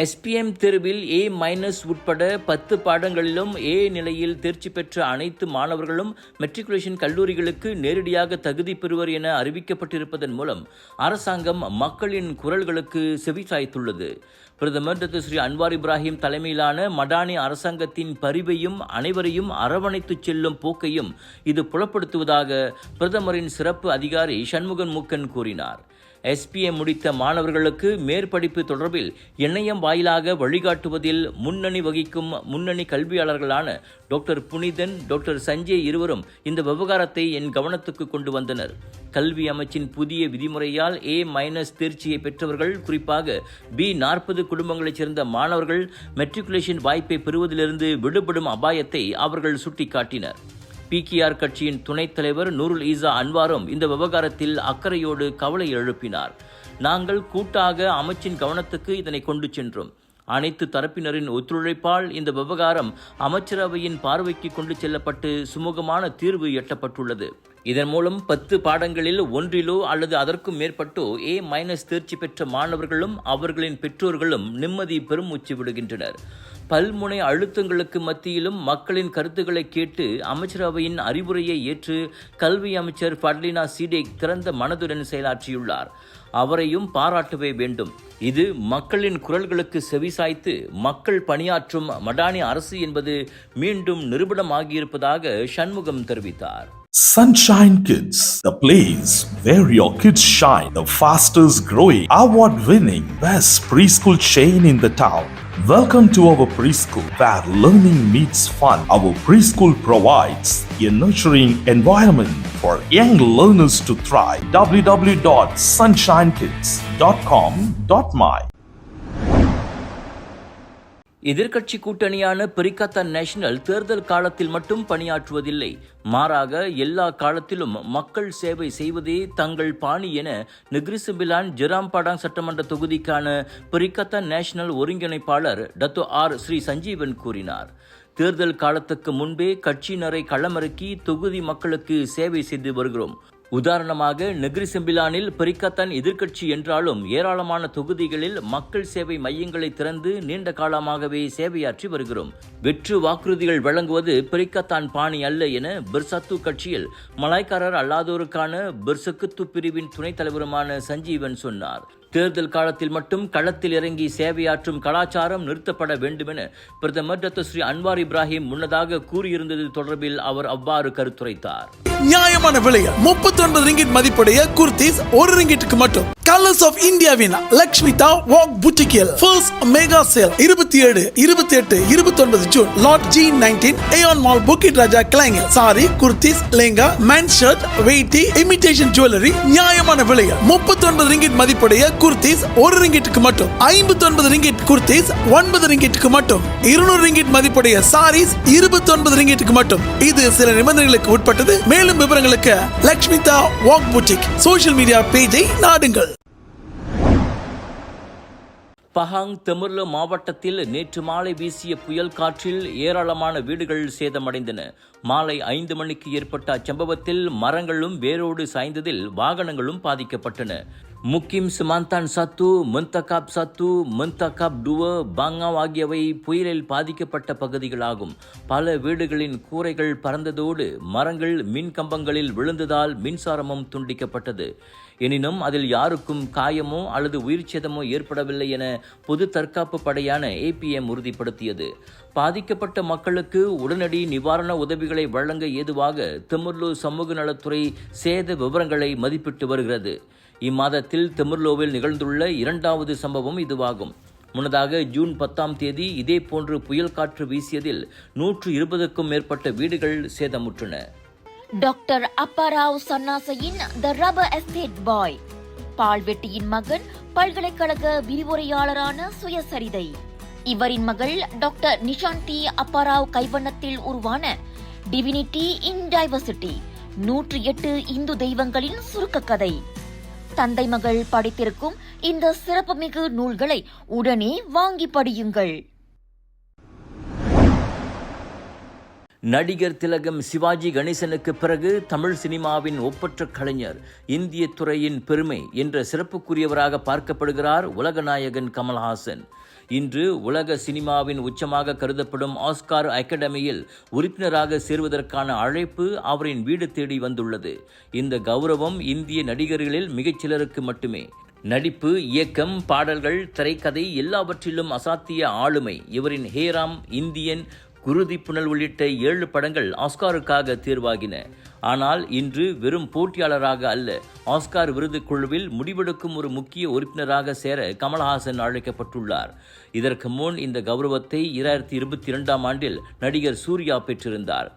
SPM தேர்வில் A- உட்பட 10 பாடங்களிலும் A நிலையில் தேர்ச்சி பெற்ற அனைத்து மாணவர்களும் மெட்ரிகுலேஷன் கல்லூரிகளுக்கு நேரடியாக தகுதி பெறுவர் என அறிவிக்கப்பட்டிருப்பதன் மூலம் அரசாங்கம் மக்களின் குரல்களுக்கு செவிசாய்த்துள்ளது. பிரதமர் டாக்டர் ஸ்ரீ அன்வார் இப்ராஹிம் தலைமையிலான மடானி அரசாங்கத்தின் பரிவையும் அனைவரையும் அரவணைத்துச் செல்லும் போக்கையும் இது புலப்படுத்துவதாக பிரதமரின் சிறப்பு அதிகாரி சண்முகன் மூக்கன் கூறினார். SPM முடித்த மாணவர்களுக்கு மேற்படிப்பு தொடர்பில் இணையம் வாயிலாக வழிகாட்டுவதில் முன்னணி வகிக்கும் முன்னணி கல்வியாளர்களான டாக்டர் புனிதன், டாக்டர் சஞ்சய் இருவரும் இந்த விவகாரத்தை என் கவனத்துக்கு கொண்டு வந்தனர். கல்வி அமைச்சின் புதிய விதிமுறையால் A- தேர்ச்சியை பெற்றவர்கள், குறிப்பாக B40 குடும்பங்களைச் சேர்ந்த மாணவர்கள் மெட்ரிகுலேஷன் வாய்ப்பை பெறுவதிலிருந்து விடுபடும் அபாயத்தை அவர்கள் சுட்டிக்காட்டினர். PKR கட்சியின் துணைத் தலைவர் நூருல் ஈசா அன்வாரும் இந்த விவகாரத்தில் அக்கறையோடு கவலை எழுப்பினார். நாங்கள் கூட்டாக அமைச்சின் கவனத்துக்கு இதனை கொண்டு சென்றோம். அனைத்து தரப்பினரின் ஒத்துழைப்பால் இந்த விவகாரம் அமைச்சரவையின் பார்வைக்கு கொண்டு செல்லப்பட்டு சுமூகமான தீர்வு எட்டப்பட்டுள்ளது. இதன் மூலம் 10 பாடங்களில் ஒன்றிலோ அல்லது அதற்கும் மேற்பட்டோ A- தேர்ச்சி பெற்ற மாணவர்களும் அவர்களின் பெற்றோர்களும் நிம்மதி பெருமூச்சு விடுகின்றனர். பல்முனை அழுத்தங்களுக்கு மத்தியிலும் மக்களின் கருத்துக்களை கேட்டு அமைச்சரவையின் அறிவுரையை ஏற்று கல்வி அமைச்சர் ஃபட்லினா சீடேக் திறந்த மனதுடன் செயலாற்றியுள்ளார். அவரையும் பாராட்டவே வேண்டும். இது மக்களின் குரல்களுக்கு செவிசாய்த்து மக்கள் பணியாற்றும் மடானி அரசு என்பது மீண்டும் நிரூபணமாகியிருப்பதாக சண்முகம் தெரிவித்தார். Sunshine Kids, the place where your kids shine, the fastest growing, award-winning, best preschool chain in the town. Welcome to our preschool, where learning meets fun. Our preschool provides a nurturing environment for young learners to thrive. www.sunshinekids.com.my. எதிர்க்கட்சி கூட்டணியான பெரிக்கத்தான் national தேர்தல் காலத்தில் மட்டும் பணியாற்றுவதில்லை, மாறாக எல்லா காலத்திலும் மக்கள் சேவை செய்வதே தங்கள் பாணி என நெகிரி செம்பிலான் ஜெராம்பாடாங் சட்டமன்ற தொகுதிக்கான பெரிக்கத்தான் நேஷனல் ஒருங்கிணைப்பாளர் டத்தோ ஆர். ஸ்ரீ சஞ்சீவன் கூறினார். தேர்தல் காலத்துக்கு முன்பே கட்சியினரை களமிறக்கி தொகுதி மக்களுக்கு சேவை செய்து வருகிறோம். உதாரணமாக நெகிரி செம்பிலானில் பெரிக்கத்தான் எதிர்க்கட்சி என்றாலும் ஏராளமான தொகுதிகளில் மக்கள் சேவை மையங்களை திறந்து நீண்ட காலமாகவே சேவையாற்றி வருகிறோம். வெற்று வாக்குறுதிகள் வழங்குவது பெரிக்கத்தான் பாணி அல்ல என பெர்சத்து கட்சியில் மலாய்க்காரர் அல்லாதோருக்கான பெர்சக்குத்து பிரிவின் துணைத் தலைவருமான சஞ்சீவன் சொன்னார். தேர்தல் காலத்தில் மட்டும் களத்தில் இறங்கி சேவையாற்றும் கலாச்சாரம் நிறுத்தப்பட வேண்டுமென பிரதமர் டாக்டர் ஸ்ரீ அன்வார் இப்ராஹிம் முன்னதாக கூறியிருந்தது தொடர்பில் அவர் அவ்வாறு கருத்துரைத்தார். நியாயமான விலையில் 39 ரிங்கிட் மதிப்புடைய குர்தீஸ் 1 ரிங்கிட்டுக்கு மட்டும். கலர்ஸ் ஆஃப் இந்தியாவின் லக்ஷ்மிதா வாக் புட்டிக்கில் first mega sale 27, 28, 29 June lot G19 AEON mall Bukit Raja கிளைங்கில். Sari, kurtis, lehenga, men's shirt, weighty, imitation jewellery நியாயமான விலையில் 39 ரிங்கிட் மதிப்புடைய குர்தீஸ் 1 ரிங்கிட்டுக்கு மட்டும். 59 ரிங்கிட் குர்தீஸ் 9 ரிங்கிட்டுக்கு மட்டும். 200 ரிங்கிட் மதிப்புடைய சாரீஸ் 29 ரிங்கிட்டுக்கு மட்டும். இது சில நிபந்தனைகளுக்கு உட்பட்டது. மேலும் விவரங்களுக்கு Lakshmitha walk boutique social media பேஜை நாடுங்கள். பஹாங் தெமுர்லோ மாவட்டத்தில் நேற்று மாலை வீசிய புயல் காற்றில் ஏராளமான வீடுகள் சேதமடைந்தன. மாலை 5 மணிக்கு ஏற்பட்ட அச்சம்பவத்தில் மரங்களும் வேரோடு சாய்ந்ததில் வாகனங்களும் பாதிக்கப்பட்டன. முக்கிம் சிமாந்தான் சத்து, மந்தகாப் சத்து, மந்தகாப் டுவ, பாங்காவ் ஆகியவை புயலில் பாதிக்கப்பட்ட பகுதிகளாகும். பல வீடுகளின் கூரைகள் பறந்ததோடு மரங்கள் மின் கம்பங்களில் விழுந்ததால் மின்சாரமும் துண்டிக்கப்பட்டது. எனினும் அதில் யாருக்கும் காயமோ அல்லது உயிர் சேதமோ ஏற்படவில்லை என பொது தற்காப்பு படையான APM உறுதிப்படுத்தியது. பாதிக்கப்பட்ட மக்களுக்கு உடனடி நிவாரண உதவிகளை வழங்க ஏதுவாக தெமுர்லோ சமூக நலத்துறை சேத விவரங்களை மதிப்பிட்டு வருகிறது. இம்மாதத்தில் தெமுர்லோவில் நிகழ்ந்துள்ள 2வது சம்பவம் இதுவாகும். முன்னதாக ஜூன் 10ஆம் தேதி இதே போன்று புயல் காற்று வீசியதில் 120க்கும் மேற்பட்ட வீடுகள் சேதமுற்றன. டாக்டர் அப்பாராவ் சன்னாசையின் த ரப்பர் எஸ்டேட் பாய், பால்வெட்டியின் மகன், பல்கலைக்கழக விரிவுரையாளரான சுயசரிதை. இவரின் மகள் டாக்டர் நிஷாந்தி அப்பாராவ் கைவண்ணத்தில் உருவான டிவினிட்டி இன் டைவர்சிட்டி 108 இந்து தெய்வங்களின் சுருக்க கதை. தந்தை மகள் படித்திருக்கும் இந்த சிறப்புமிகு நூல்களை உடனே வாங்கி படியுங்கள். நடிகர் திலகம் சிவாஜி கணேசனுக்கு பிறகு தமிழ் சினிமாவின் ஒப்பற்ற கலைஞர், இந்திய துறையின் பெருமை என்ற சிறப்புக்குரியவராக பார்க்கப்படுகிறார் உலகநாயகன் கமல்ஹாசன். இன்று உலக சினிமாவின் உச்சமாக கருதப்படும் ஆஸ்கார் அகாடமியில் உறுப்பினராக சேர்வதற்கான அழைப்பு அவரின் வீடு தேடி வந்துள்ளது. இந்த கௌரவம் இந்திய நடிகர்களில் மிகச்சிலருக்கு மட்டுமே. நடிப்பு, இயக்கம், பாடல்கள், திரைக்கதை எல்லாவற்றிலும் அசாத்திய ஆளுமை. இவரின் ஹேராம், இந்தியன், குருதி புனல் உள்ளிட்ட 7 படங்கள் ஆஸ்காருக்காக தேர்வாகின. ஆனால் இன்று வெறும் போட்டியாளராக அல்ல, ஆஸ்கார் விருது குழுவில் முடிவெடுக்கும் ஒரு முக்கிய உறுப்பினராக சேர கமல்ஹாசன் அழைக்கப்பட்டுள்ளார். இதற்கு முன் இந்த கௌரவத்தை 2022ஆம் ஆண்டில் நடிகர் சூர்யா பெற்றிருந்தார்.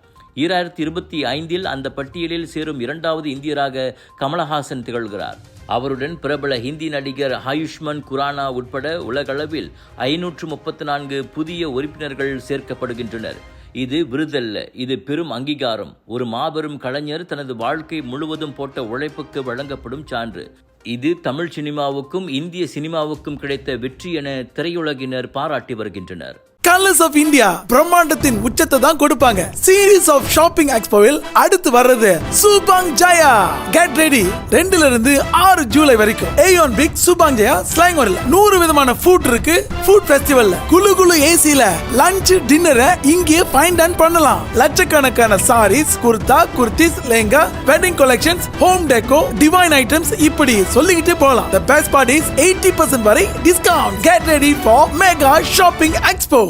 2025இல் அந்த பட்டியலில் சேரும் 2வது இந்தியராக கமல்ஹாசன் திகழ்கிறார். அவருடன் பிரபல ஹிந்தி நடிகர் ஆயுஷ்மான் குரானா உட்பட உலகளவில் 534 புதிய உறுப்பினர்கள் சேர்க்கப்படுகின்றனர். இது விருதல்ல, இது பெரும் அங்கீகாரம். ஒரு மாபெரும் கலைஞர் தனது வாழ்க்கை முழுவதும் போட்ட உழைப்புக்கு வழங்கப்படும் சான்று. இது தமிழ் சினிமாவுக்கும் இந்திய சினிமாவுக்கும் கிடைத்த வெற்றி என திரையுலகினர் பாராட்டி வருகின்றனர். கலர்ஸ் ஆஃப் இந்தியா பிரம்மாண்டத்தின் உச்சத்தை தான் கொடுப்பாங்க. சீரீஸ் ஆஃப் ஷாப்பிங் எக்ஸ்போவில் அடுத்து வர்றது சுபாங் ஜயா. Get ready. 2 இருந்து 6 ஜூலை வரைக்கும் ஏயோன் பிக் சுபாங் ஜயா ஸ்லாங்கோரில் 100 விதமான ஃபுட் இருக்கு. ஃபுட் ஃபெஸ்டிவல்ல குளு ஏசில லஞ்ச் டின்னரை இங்கே ஃபைண்ட் அண்ட் பண்ணலாம். லட்சக்கணக்கான saris, kurta, kurtis, lehenga, wedding collections, home deco, divine items, இப்படி சொல்லிக்கிட்டே போகலாம். The best part is 80% வரை discount. Get ready for mega shopping expo.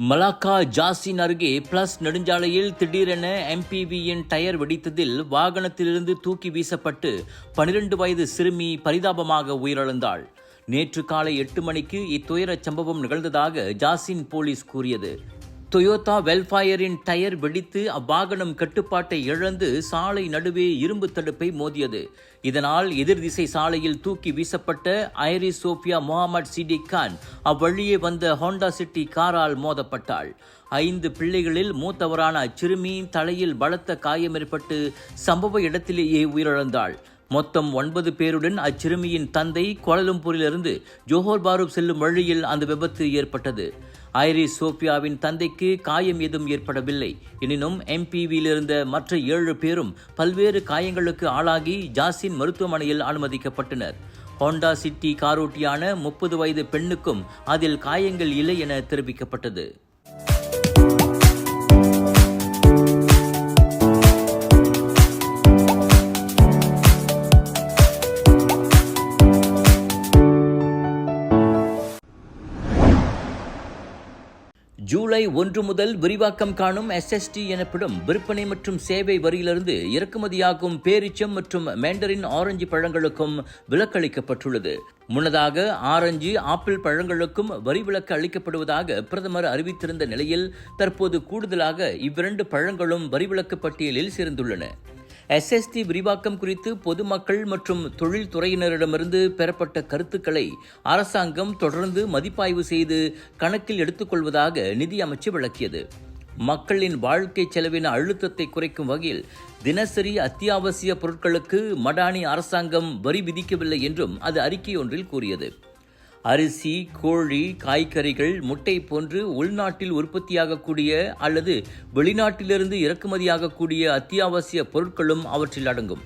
Malacca Jasin அருகே பிளஸ் நெடுஞ்சாலையில் திடீரென MPVயின் டயர் வெடித்ததில் வாகனத்திலிருந்து தூக்கி வீசப்பட்டு 12 வயது சிறுமி பரிதாபமாக உயிரிழந்தாள். நேற்று காலை 8 மணிக்கு இத்துயரச் சம்பவம் நிகழ்ந்ததாக ஜாசின் போலீஸ் கூறியது. டொயோட்டா வெல்ஃபயரின் டயர் வெடித்து அவ்வாகனம் கட்டுப்பாட்டை இழந்து சாலை நடுவே இரும்பு தடுப்பை மோதியது. இதனால் எதிர் திசை சாலையில் தூக்கி வீசப்பட்ட ஐரிஸ் சோஃபியா முகமது சிடிக் கான் அவ்வழியே வந்த ஹோண்டா சிட்டி காரால் மோதப்பட்டாள். 5 பிள்ளைகளில் மூத்தவரான அச்சிறுமி தலையில் பலத்த காயம் ஏற்பட்டு சம்பவ இடத்திலேயே உயிரிழந்தாள். மொத்தம் 9 பேருடன் அச்சிறுமியின் தந்தை கோலாலம்பூரிலிருந்து ஜோஹர் பாரு செல்லும் வழியில் அந்த விபத்து ஏற்பட்டது. ஐரிஸ் சோஃபியாவின் தந்தைக்கு காயம் ஏதும் ஏற்படவில்லை. எனினும் MPVயில் இருந்த மற்ற 7 பேரும் பல்வேறு காயங்களுக்கு ஆளாகி ஜாசின் மருத்துவமனையில் அனுமதிக்கப்பட்டனர். ஹோண்டா சிட்டி காரோட்டியான 30 வயது பெண்ணுக்கும் அதில் காயங்கள் இல்லை என தெரிவிக்கப்பட்டது. ஜூலை 1 முதல் விரிவாக்கம் காணும் SST எனப்படும் விற்பனை மற்றும் சேவை வரியிலிருந்து இறக்குமதியாகும் பேரிச்சம் மற்றும் மேண்டரின் ஆரஞ்சு பழங்களுக்கும் விலக்களிக்கப்பட்டுள்ளது. முன்னதாக ஆரஞ்சு, ஆப்பிள் பழங்களுக்கும் வரி விலக்கு அளிக்கப்படுவதாக பிரதமர் அறிவித்திருந்த நிலையில் தற்போது கூடுதலாக இவ்விரண்டு பழங்களும் வரி விலக்கு பட்டியலில் சேர்ந்துள்ளன. SST விரிவாக்கம் குறித்து பொதுமக்கள் மற்றும் தொழில்துறையினரிடமிருந்து பெறப்பட்ட கருத்துக்களை அரசாங்கம் தொடர்ந்து மதிப்பாய்வு செய்து கணக்கில் எடுத்துக்கொள்வதாக நிதி அமைச்சு விளக்கியது. மக்களின் வாழ்க்கை செலவின அழுத்தத்தை குறைக்கும் வகையில் தினசரி அத்தியாவசிய பொருட்களுக்கு மடானி அரசாங்கம் வரி விதிக்கவில்லை என்றும் அது அறிக்கை ஒன்றில் கூறியது. அரிசி, கோழி, காய்கறிகள், முட்டை போன்று உள்நாட்டில் உற்பத்தியாகக்கூடிய அல்லது வெளிநாட்டிலிருந்து இறக்குமதியாகக்கூடிய அத்தியாவசிய பொருட்களும் அவற்றில் அடங்கும்.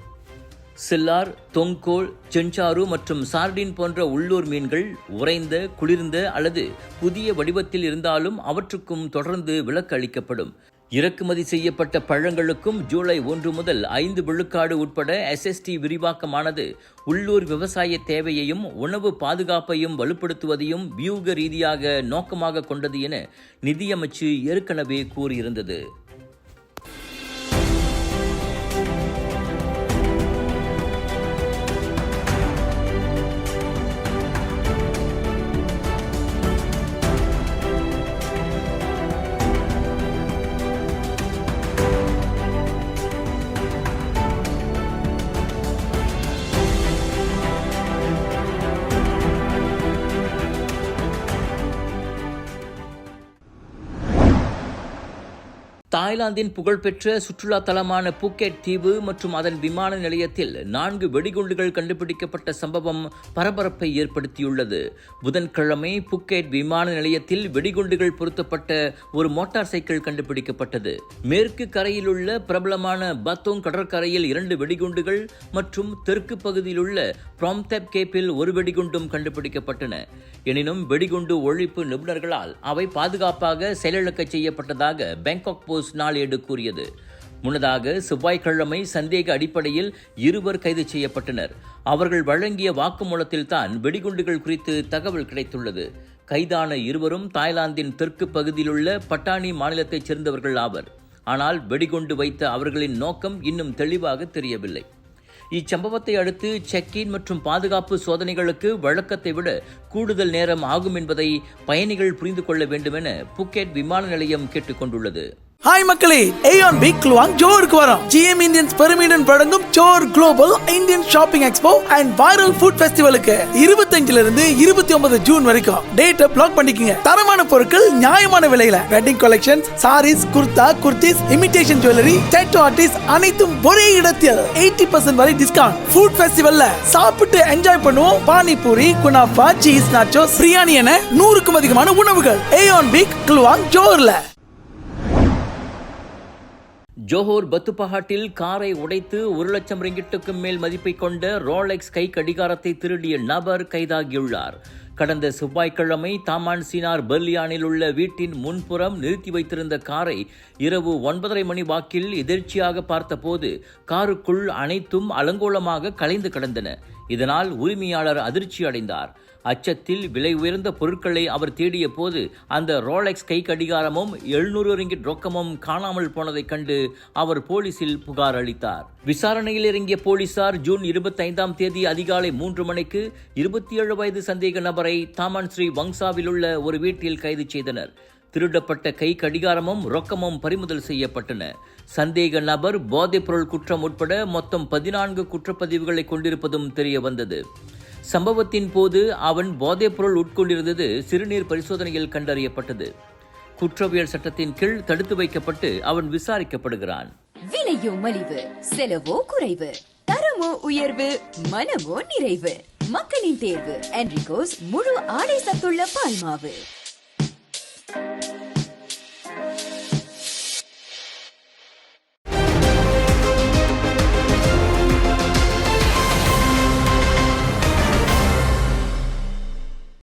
சில்லார், தொங்கோல், செஞ்சாரு மற்றும் சார்டின் போன்ற உள்ளூர் மீன்கள் உறைந்த, குளிர்ந்த அல்லது புதிய வடிவத்தில் இருந்தாலும் அவற்றுக்கும் தொடர்ந்து விலக்கு அளிக்கப்படும். இறக்குமதி செய்யப்பட்ட பழங்களுக்கும் ஜூலை 1 முதல் 5 விழுக்காடு உட்பட SST விரிவாக்கமானது உள்ளூர் விவசாய தேவையையும் உணவு பாதுகாப்பையும் வலுப்படுத்துவதையும் வியூக ரீதியாக நோக்கமாக கொண்டது என நிதியமைச்சு ஏற்கனவே கூறியிருந்தது. தாய்லாந்தின் புகழ்பெற்ற சுற்றுலா தலமான புக்கெட் தீவு மற்றும் அதன் விமான நிலையத்தில் 4 வெடிகுண்டுகள் கண்டுபிடிக்கப்பட்ட சம்பவம் பரபரப்பை ஏற்படுத்தியுள்ளது. புதன்கிழமை புக்கெட் விமான நிலையத்தில் வெடிகுண்டுகள் பொருத்தப்பட்ட ஒரு மோட்டார் சைக்கிள் கண்டுபிடிக்கப்பட்டது. மேற்கு கரையில் உள்ள பிரபலமான பத்தோங் கடற்கரையில் 2 வெடிகுண்டுகள் மற்றும் தெற்கு பகுதியில் உள்ள ப்ராம்தெப் கேப்பில் 1 வெடிகுண்டும் கண்டுபிடிக்கப்பட்டன. எனினும் வெடிகுண்டு ஒழிப்பு நிபுணர்களால் அவை பாதுகாப்பாக செயலிழக்க செய்யப்பட்டதாக பேங்காக் போஸ்ட் நாளேடு கூறியது. முன்னதாக செவ்வாய்க்கிழமை சந்தேக அடிப்படையில் 2 கைது செய்யப்பட்டனர். அவர்கள் வழங்கிய வாக்குமூலத்தில் தான் வெடிகுண்டுகள் குறித்து தகவல் கிடைத்துள்ளது. கைதான 2 தாய்லாந்தின் தெற்கு பகுதியிலுள்ள பட்டானி மாநிலத்தைச் சேர்ந்தவர்கள் ஆவர். ஆனால் வெடிகுண்டு வைத்த அவர்களின் நோக்கம் இன்னும் தெளிவாக தெரியவில்லை. இச்சம்பவத்தை அடுத்து செக்-இன் மற்றும் பாதுகாப்பு சோதனைகளுக்கு வழக்கத்தை விட கூடுதல் நேரம் ஆகும் என்பதை பயணிகள் புரிந்து கொள்ள வேண்டும் என புக்கெட் விமான நிலையம் கேட்டுக் கொண்டுள்ளது. ஹாய் மக்களே, ஏயான் பிக் க்ளுவாங் ஜோருக்கு வரோம். ஜிஎம் இந்தியன்ஸ் பெருமையுடன் வழங்கும் Johor global Indian shopping expo and viral food ஃபெஸ்டிவலுக்கு 25 இருந்து 29 ஜூன் வரைக்கும் டேட்டை பிளாக் பண்ணிக்கங்க. தரமான பொருட்கள் நியாயமான விலையில wedding collections, saris, kurta, kurtis, imitation jewellery, tattoo artist அனைத்தும் ஒரே இடத்தில் 80% வரை டிஸ்கவுண்ட். ஃபுட் ஃபெஸ்டிவல்ல சாப்பிட்டு என்ஜாய் பண்ணுவோம். Panipuri, kunafa, cheese nachos, biryani என 100க்கும் அதிகமான உணவுகள் ஏயான் பிக் க்ளுவாங் ஜோர்ல. ஜோஹர் பத்துப்பஹாட்டில் காரை உடைத்து 1 லட்சம் ரிங்கிட்டுக்கும் மேல் மதிப்பை கொண்ட ரோலெக்ஸ் கை கடிகாரத்தை திருடிய நபர் கைதாகியுள்ளார். கடந்த செவ்வாய்க்கிழமை தாமான் சினார் பெர்லியானில் உள்ள வீட்டின் முன்புறம் நிறுத்தி வைத்திருந்த காரை இரவு 9:30 மணி வாக்கில் எதிர்ச்சியாக பார்த்தபோது காருக்குள் அனைத்தும் அலங்கோலமாக கலைந்து கிடந்தன. இதனால் உரிமையாளர் அதிர்ச்சி அடைந்தார். அச்சத்தில் விலை உயர்ந்த பொருட்களை அவர் தேடிய போது அந்த ரோலெக்ஸ் கை கடிகாரமும் 700 ரிங்கிட் ரொக்கமும் காணாமல் போனதைக் கண்டு அவர் போலீசில் புகார் அளித்தார். விசாரணையில் இறங்கிய போலீசார் ஜூன் 25ஆம் தேதி அதிகாலை 3 மணிக்கு 27 வயது சந்தேக நபரை தாமான் ஸ்ரீ வங்சாவில் உள்ள ஒரு வீட்டில் கைது செய்தனர். திருடப்பட்ட கை கடிகாரமும் ரொக்கமும் பறிமுதல் செய்யப்பட்டன. சந்தேக நபர் போதைப்பொருள் குற்றம் உட்பட மொத்தம் 14 குற்றப்பதிவுகளை கொண்டிருப்பதும் தெரிய வந்தது. சம்பவத்தின் போது அவன் போதைப்பொருள் உட்கொண்டிருந்தது சிறுநீர் பரிசோதனையில் கண்டறியப்பட்டது. குற்றவியல் சட்டத்தின் கீழ் தடுத்து வைக்கப்பட்டு அவன் விசாரிக்கப்படுகிறான். விலையோ மலிவு, செலவோ குறைவு, தரமோ உயர்வு, மனமோ நிறைவு. மக்களின் தேர்வு என்ரிகோஸ் முழு ஆடை சத்துள்ள பால்மாவு.